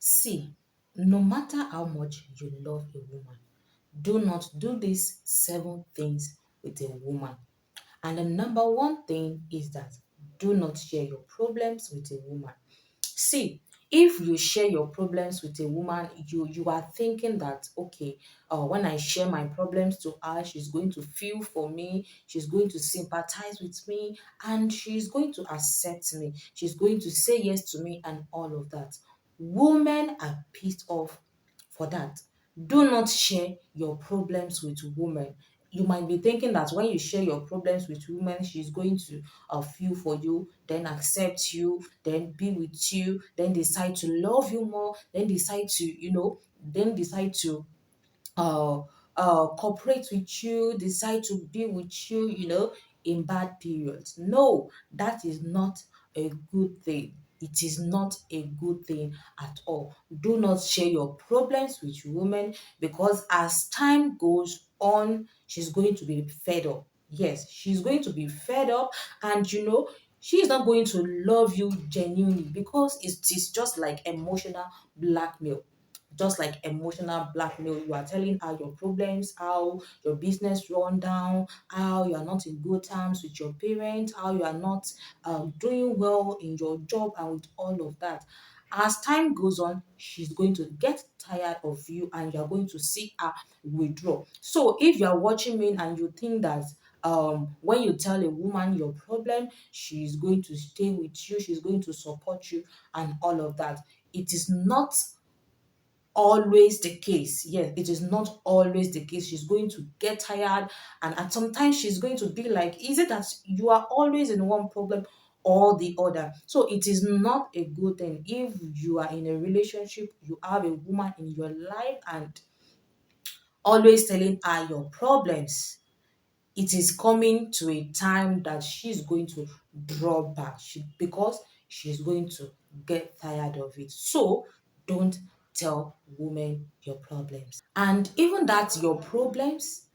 See, no matter how much you love a woman, do not do these seven things with a woman. And the number one thing is that do not share your problems with a woman. See, if you share your problems with a woman, you are thinking that okay, when I share my problems to her, she's going to feel for me, she's going to sympathize with me, and she's going to accept me, she's going to say yes to me, and all of that. Women are pissed off for that. Do not share your problems with women. You might be thinking that when you share your problems with women, she's going to feel for you, then accept you, then be with you, then decide to love you more, then decide to, then decide to uh, cooperate with you, decide to be with you, in bad periods. No, that is not a good thing. It is not a good thing at all. Do not share your problems with women because as time goes on, she's going to be fed up. Yes, she's going to be fed up, and she is not going to love you genuinely because it is just like emotional blackmail, just like emotional blackmail. You are telling her your problems, how your business run down, how you are not in good terms with your parents, how you are not doing well in your job, and with all of that. As time goes on, she's going to get tired of you and you're going to see her withdraw. So if you're watching me and you think that when you tell a woman your problem, she's going to stay with you, she's going to support you, and all of that, it is not always the case. Yes, it is not always the case. She's going to get tired, and sometimes she's going to be like, is it that you are always in one problem or the other? So it is not a good thing. If you are in a relationship, you have a woman in your life and always telling her your problems, it is coming to a time that she's going to draw back because she's going to get tired of it. So don't tell women your problems. And even that your problems,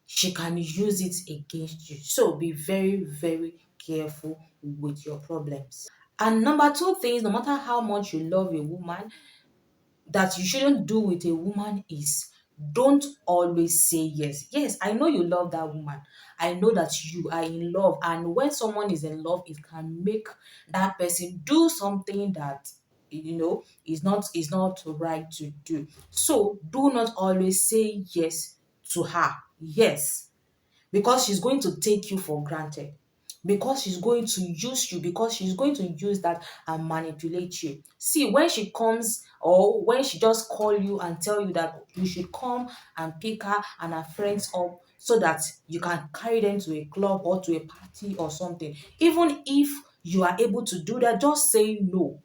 she can use it against you. So be very, very careful with your problems. And number two things, no matter how much you love a woman, that you shouldn't do with a woman is don't always say yes. Yes, I know you love that woman. I know that you are in love. And when someone is in love, it can make that person do something that is not right to do. So do not always say yes to her. Yes, because she's going to take you for granted, because she's going to use you, because she's going to use that and manipulate you. See, when she comes or when she just call you and tell you that you should come and pick her and her friends up so that you can carry them to a club or to a party or something, even if you are able to do that, just say no.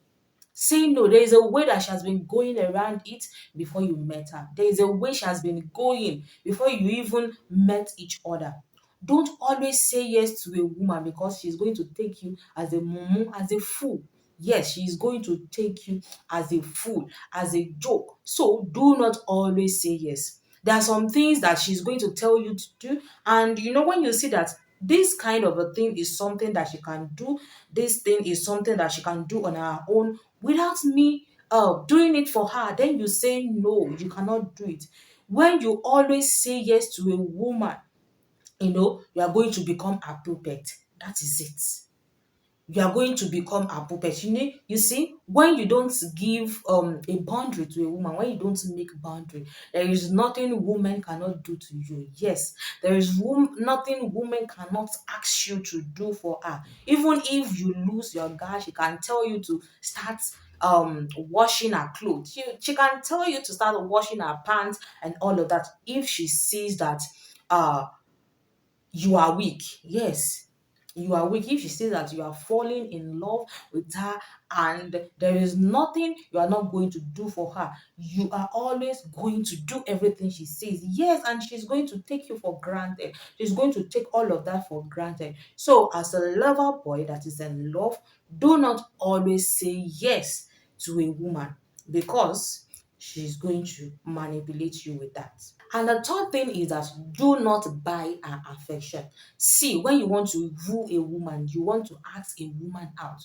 Say no. There is a way that she has been going around it before you met her. There is a way she has been going before you even met each other. Don't always say yes to a woman because she's going to take you as a mumu, as a fool. Yes, she is going to take you as a fool, as a joke. So do not always say yes. There are some things that she's going to tell you to do, and when you see that this kind of a thing is something that she can do, this thing is something that she can do on her own without me doing it for her, then you say no, you cannot do it. When you always say yes to a woman, you are going to become a puppet. That is it. You are going to become a puppet. You see, when you don't give a boundary to a woman, when you don't make boundary, there is nothing woman cannot do to you. Yes, there is nothing woman cannot ask you to do for her. Even if you lose your guard, she can tell you to start washing her clothes. She can tell you to start washing her pants and all of that if she sees that uh you are weak. Yes, you are weak. If she says that you are falling in love with her and there is nothing you are not going to do for her, you are always going to do everything she says. Yes, and she's going to take you for granted. She's going to take all of that for granted. So, as a lover boy that is in love, do not always say yes to a woman because she's going to manipulate you with that. And the third thing is that do not buy her affection. See, when you want to woo a woman, you want to ask a woman out.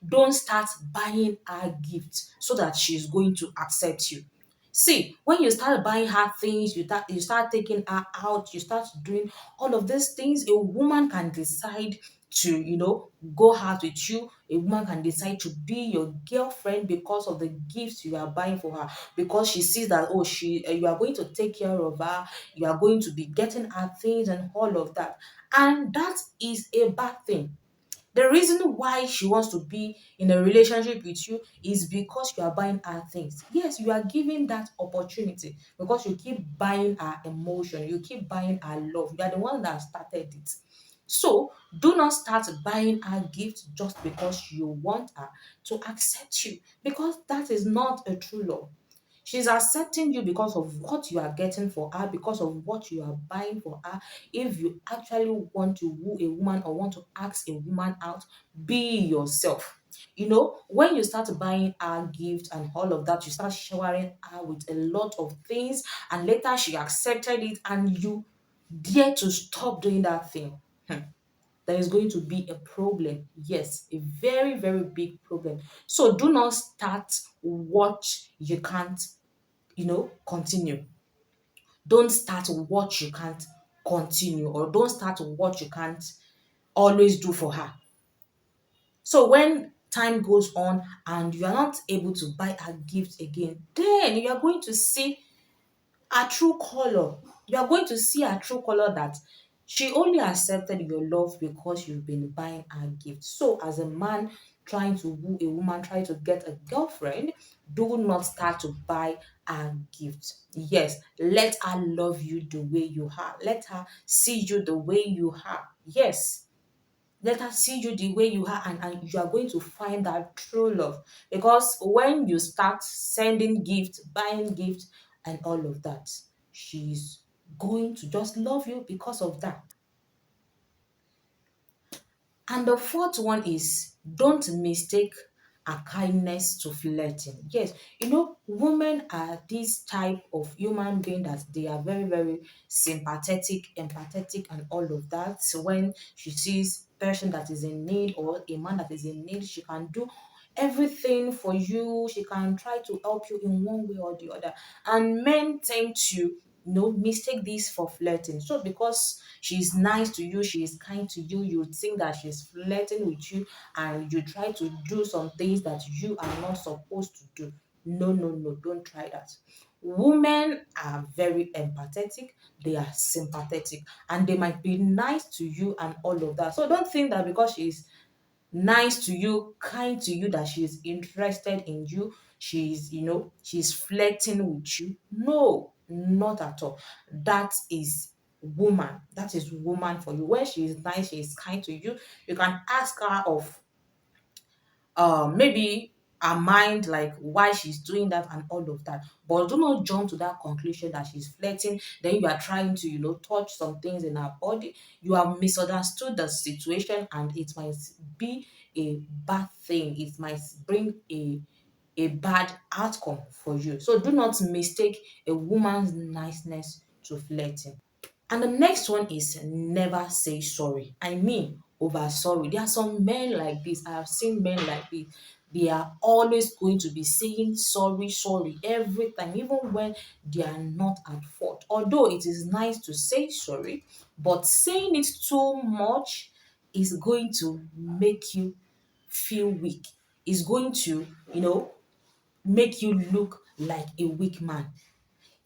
Don't start buying her gifts so that she's going to accept you. See, when you start buying her things, you start taking her out, you start doing all of these things, a woman can decide to, go out with you. A woman can decide to be your girlfriend because of the gifts you are buying for her, because she sees that, oh, you are going to take care of her, you are going to be getting her things and all of that. And that is a bad thing. The reason why she wants to be in a relationship with you is because you are buying her things. Yes, you are giving that opportunity because you keep buying her emotion, you keep buying her love. You are the one that started it. So do not start buying her gifts just because you want her to accept you, because that is not a true love. She's accepting you because of what you are getting for her, because of what you are buying for her. If you actually want to woo a woman or want to ask a woman out, be yourself. When you start buying her gifts and all of that, you start showering her with a lot of things, and later she accepted it, and you dare to stop doing that thing. There is going to be a problem. Yes, a very, very big problem. So do not start what you can't, continue. Don't start what you can't continue, or don't start what you can't always do for her. So when time goes on and you are not able to buy her gifts again, then you are going to see her true color. You are going to see her true color, that she only accepted your love because you've been buying her gifts. So, as a man trying to woo a woman, trying to get a girlfriend, do not start to buy her gifts. Yes, let her love you the way you are. Let her see you the way you are. Yes, let her see you the way you are, and you are going to find that true love. Because when you start sending gifts, buying gifts, and all of that, she's going to just love you because of that. And the fourth one is, don't mistake a kindness to flirting. Yes, women are this type of human being that they are very, very sympathetic, empathetic, and all of that. So when she sees person that is in need, or a man that is in need, she can do everything for you. She can try to help you in one way or the other. And men tend to mistake this for flirting. So because she's nice to you, she is kind to you, you think that she's flirting with you, and you try to do some things that you are not supposed to do. No, no, no, don't try that. Women are very empathetic, they are sympathetic, and they might be nice to you and all of that. So don't think that because she's nice to you, kind to you, that she's interested in you, she's flirting with you. No, not at all. That is woman. That is woman for you. When she is nice, she is kind to you, you can ask her of maybe her mind, like why she's doing that and all of that. But do not jump to that conclusion that she's flirting. Then you are trying to, touch some things in her body. You have misunderstood the situation, and it might be a bad thing. It might bring a bad outcome for you. So do not mistake a woman's niceness to flirting. And the next one is, never say sorry. I mean, over sorry. There are some men like this. I have seen men like this. They are always going to be saying sorry, sorry every time, even when they are not at fault. Although it is nice to say sorry, but saying it too much is going to make you feel weak. Is going to, make you look like a weak man.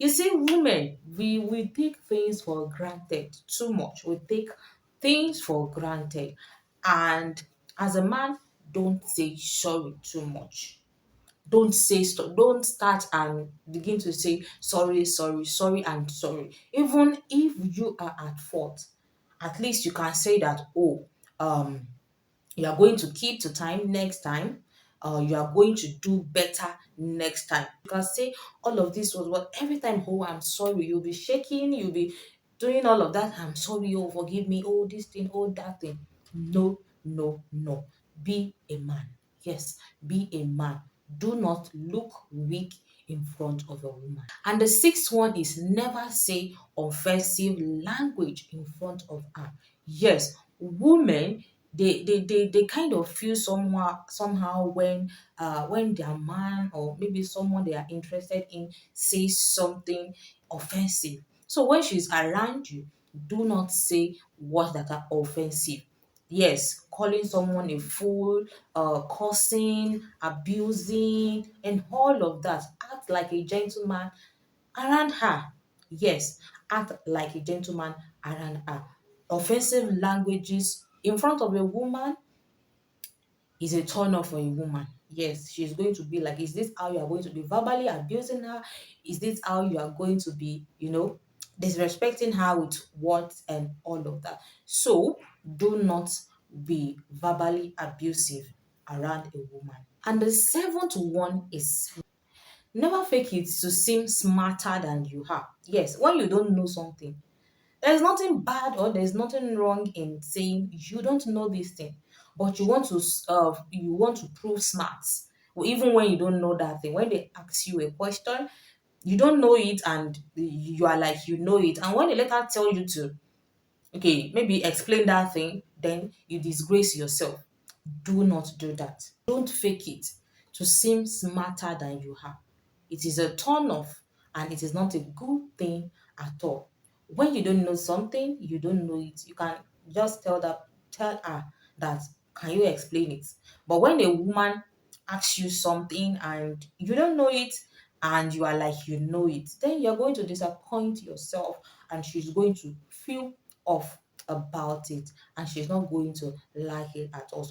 You see, women, we take things for granted too much. We take things for granted. And as a man, don't say sorry too much. Don't start and begin to say sorry, sorry, sorry, and sorry. Even if you are at fault, at least you can say that, oh, you are going to keep to time next time, you are going to do better next time. You can say all of this was what, every time, oh, I'm sorry, you'll be shaking, you'll be doing all of that, I'm sorry, oh, forgive me, oh, this thing, oh, that thing. No, no, no. Be a man. Yes, be a man. Do not look weak in front of a woman. And the sixth one is, never say offensive language in front of her. Yes, women, they kind of feel somehow when their man or maybe someone they are interested in says something offensive. So when she's around you, do not say words that are offensive. Yes, calling someone a fool, cursing, abusing, and all of that. Act like a gentleman around her. Yes, act like a gentleman around her. Offensive languages in front of a woman is a turn off for a woman. Yes, she's going to be like, is this how you are going to be verbally abusing her? Is this how you are going to be, disrespecting her with words and all of that? So do not be verbally abusive around a woman. And the seventh one is never fake it to seem smarter than you are. Yes, when you don't know something, there's nothing bad or there's nothing wrong in saying you don't know this thing, but you want to prove smart. Or even when you don't know that thing, when they ask you a question, you don't know it and you are like you know it. And when they later tell you to, okay, maybe explain that thing, then you disgrace yourself. Do not do that. Don't fake it to seem smarter than you are. It is a turn off and it is not a good thing at all. When you don't know something, you don't know it. You can just tell her that, can you explain it? But when a woman asks you something and you don't know it and you are like you know it, then you're going to disappoint yourself and she's going to feel off about it and she's not going to like it at all. So